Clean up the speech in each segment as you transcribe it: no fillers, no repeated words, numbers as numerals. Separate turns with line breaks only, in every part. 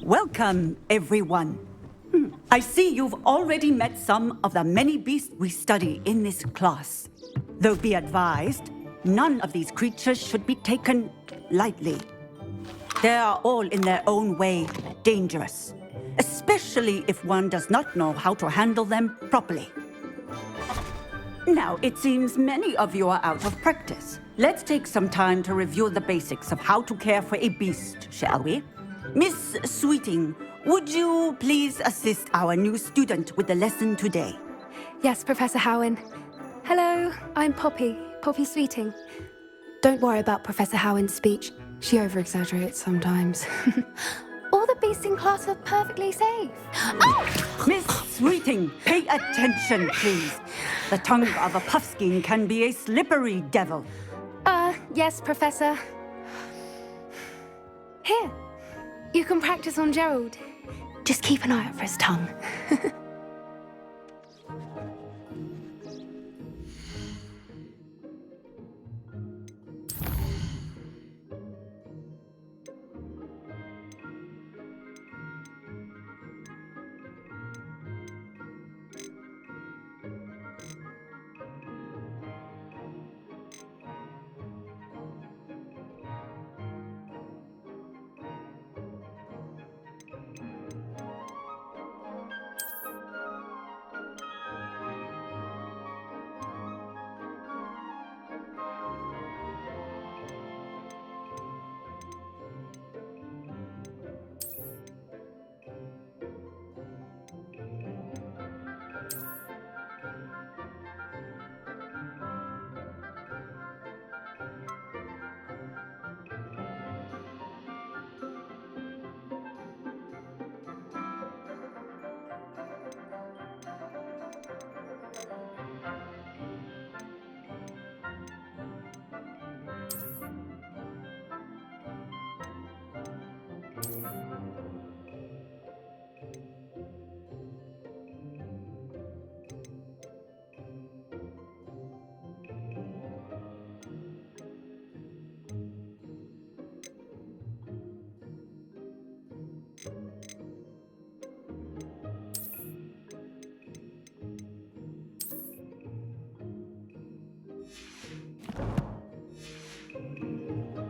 Welcome, everyone. I see you've already met some of the many beasts we study in this class. Though be advised, none of these creatures should be taken lightly. They are all in their own way dangerous, especially if one does not know how to handle them properly. Now, it seems many of you are out of practice. Let's take some time to review the basics of how to care for a beast, shall we? Miss Sweeting, would you please assist our new student with the lesson today?
Yes, Professor Howin. Hello, I'm Poppy Sweeting. Don't worry about Professor Howin's speech. She over-exaggerates sometimes. All the beasts in class are perfectly safe. Oh!
Miss Sweeting, pay attention, please. The tongue of a Puffskein can be a slippery devil.
Yes, Professor. Here, you can practice on Gerald. Just keep an eye out for his tongue.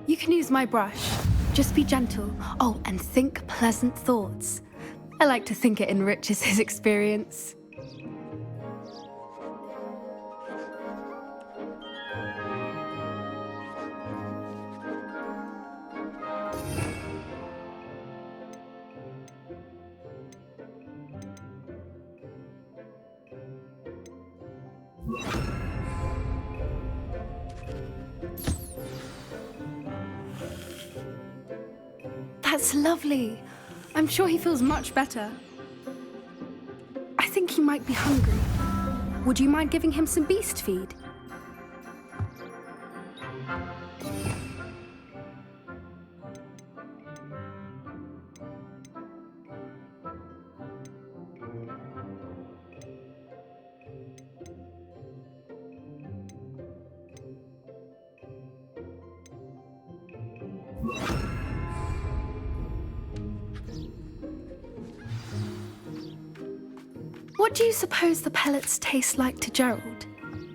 You can use my brush. Just be gentle. Oh, and think pleasant thoughts. I like to think it enriches his experience. That's lovely. I'm sure he feels much better. I think he might be hungry. Would you mind giving him some beast feed? What do you suppose the pellets taste like to Gerald?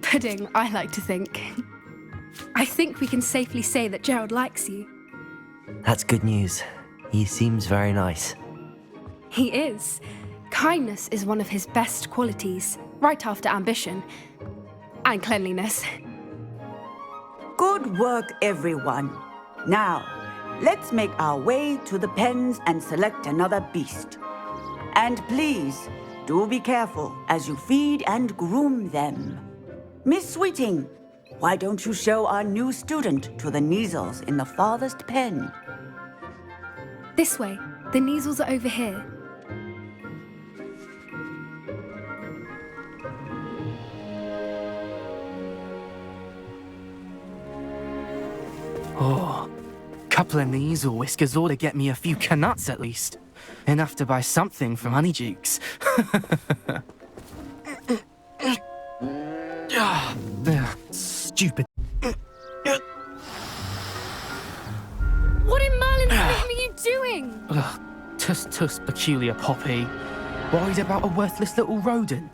Pudding, I like to think. I think we can safely say that Gerald likes you.
That's good news. He seems very nice.
He is. Kindness is one of his best qualities, right after ambition. And cleanliness.
Good work, everyone. Now, let's make our way to the pens and select another beast. And please, do be careful as you feed and groom them. Miss Sweeting, why don't you show our new student to the Kneazles in the farthest pen?
This way. The Kneazles are over here.
Oh, couple of Kneazle whiskers ought to get me a few canuts at least. Enough to buy something from Honeydukes. Stupid.
What in Merlin's name are you doing?
tusk peculiar, Poppy. Worried about a worthless little rodent?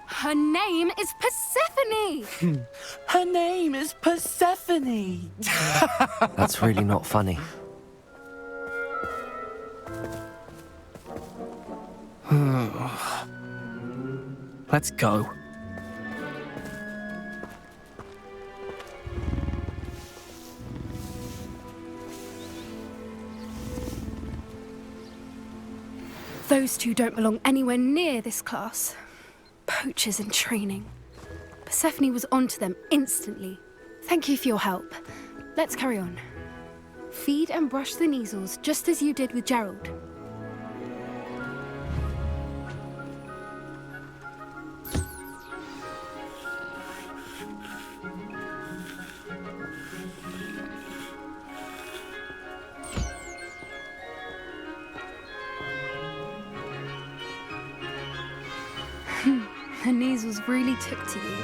Her name is Persephone!
Her name is Persephone!
That's really not funny.
Let's go.
Those two don't belong anywhere near this class. Poachers in training. Persephone was onto them instantly. Thank you for your help. Let's carry on. Feed and brush the Kneazles just as you did with Gerald. The Kneazles really took to you.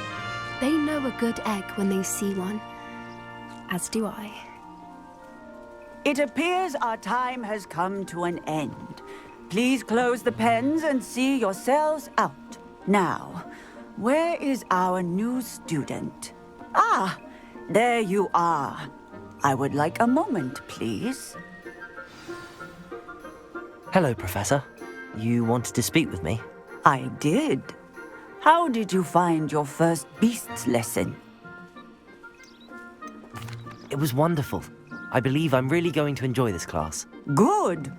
They know a good egg when they see one. As do I.
It appears our time has come to an end. Please close the pens and see yourselves out. Now, where is our new student? Ah, there you are. I would like a moment, please.
Hello, Professor. You wanted to speak with me?
I did. How did you find your first beasts lesson?
It was wonderful. I believe I'm really going to enjoy this class.
Good.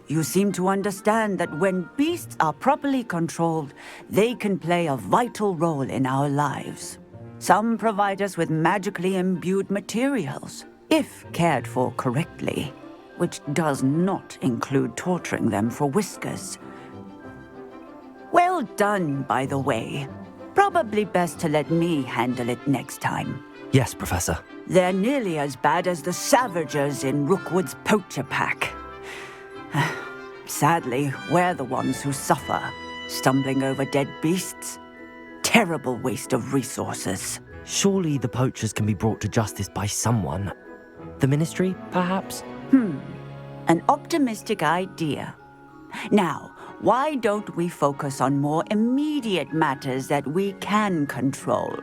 You seem to understand that when beasts are properly controlled, they can play a vital role in our lives. Some provide us with magically imbued materials, if cared for correctly, which does not include torturing them for whiskers. Well done, by the way. Probably best to let me handle it next time.
Yes, Professor.
They're nearly as bad as the Savagers in Rookwood's poacher pack. Sadly, we're the ones who suffer, stumbling over dead beasts. Terrible waste of resources.
Surely the poachers can be brought to justice by someone. The Ministry, perhaps?
An optimistic idea. Now, why don't we focus on more immediate matters that we can control?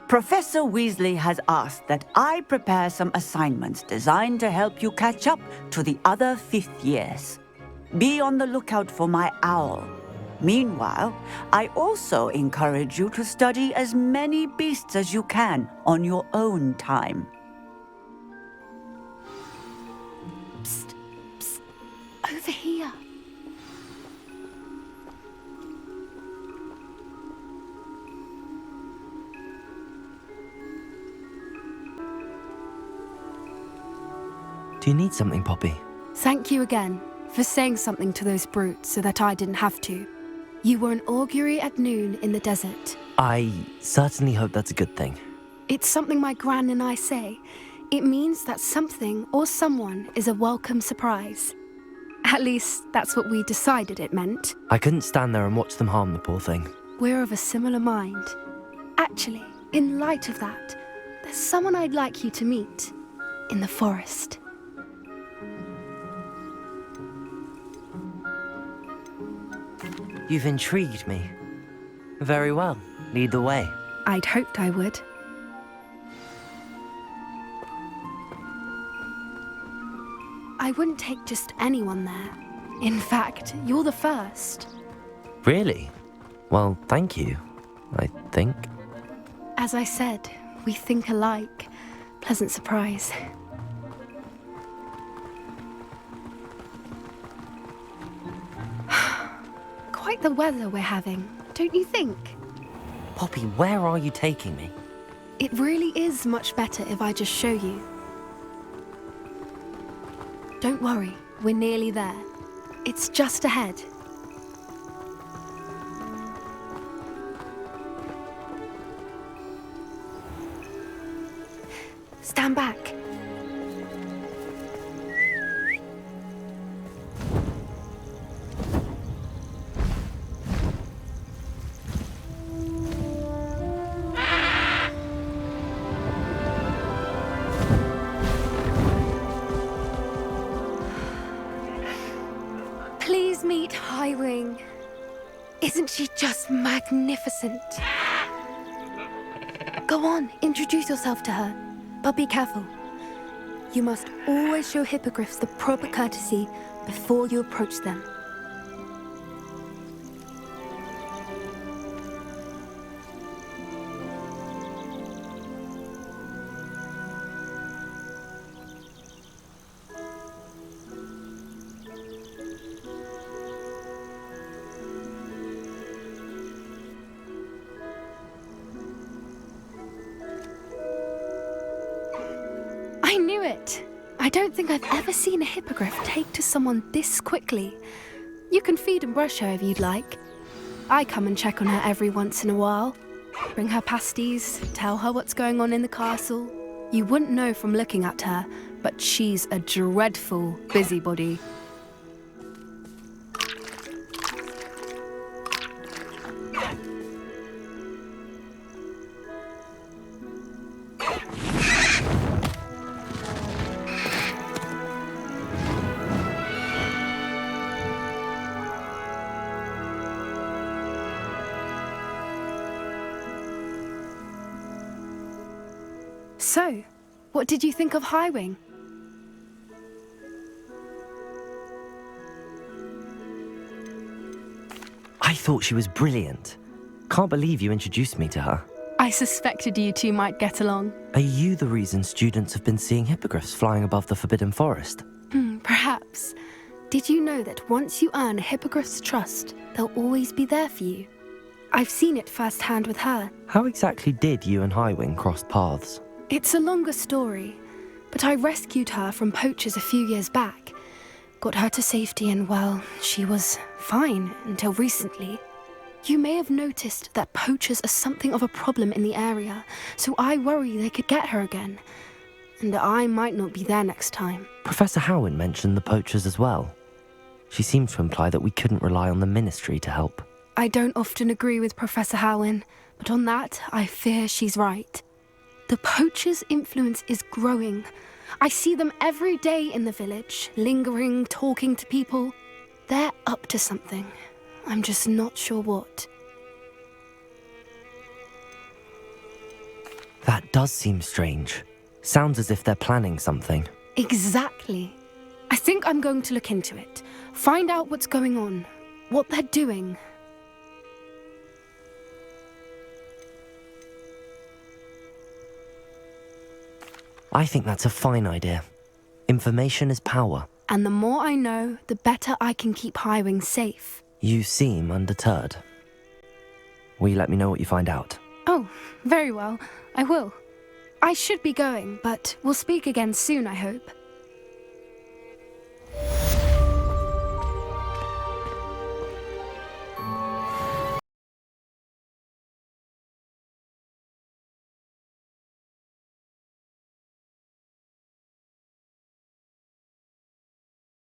Professor Weasley has asked that I prepare some assignments designed to help you catch up to the other fifth years. Be on the lookout for my owl. Meanwhile, I also encourage you to study as many beasts as you can on your own time.
Psst, psst, over here.
Do you need something, Poppy?
Thank you again for saying something to those brutes so that I didn't have to. You were an augury at noon in the desert.
I certainly hope that's a good thing.
It's something my gran and I say. It means that something or someone is a welcome surprise. At least, that's what we decided it meant.
I couldn't stand there and watch them harm the poor thing.
We're of a similar mind. Actually, in light of that, there's someone I'd like you to meet. In the forest.
You've intrigued me. Very well. Lead the way.
I'd hoped I would. I wouldn't take just anyone there. In fact, you're the first.
Really? Well, thank you, I think.
As I said, we think alike. Pleasant surprise. Quite the weather we're having, don't you think?
Poppy, where are you taking me?
It really is much better if I just show you. Don't worry, we're nearly there. It's just ahead. Stand back. Isn't she just magnificent? Go on, introduce yourself to her. But be careful. You must always show hippogriffs the proper courtesy before you approach them. I knew it! I don't think I've ever seen a hippogriff take to someone this quickly. You can feed and brush her if you'd like. I come and check on her every once in a while. Bring her pasties, tell her what's going on in the castle. You wouldn't know from looking at her, but she's a dreadful busybody. So, what did you think of Highwing?
I thought she was brilliant. Can't believe you introduced me to her.
I suspected you two might get along.
Are you the reason students have been seeing hippogriffs flying above the Forbidden Forest?
Perhaps. Did you know that once you earn a hippogriff's trust, they'll always be there for you? I've seen it firsthand with her.
How exactly did you and Highwing cross paths?
It's a longer story, but I rescued her from poachers a few years back. Got her to safety and, well, she was fine until recently. You may have noticed that poachers are something of a problem in the area, so I worry they could get her again. And I might not be there next time.
Professor Howin mentioned the poachers as well. She seemed to imply that we couldn't rely on the Ministry to help.
I don't often agree with Professor Howin, but on that, I fear she's right. The poachers' influence is growing. I see them every day in the village, lingering, talking to people. They're up to something. I'm just not sure what.
That does seem strange. Sounds as if they're planning something.
Exactly. I think I'm going to look into it. Find out what's going on, what they're doing.
I think that's a fine idea. Information is power.
And the more I know, the better I can keep Highwing safe.
You seem undeterred. Will you let me know what you find out?
Oh, very well. I will. I should be going, but we'll speak again soon, I hope.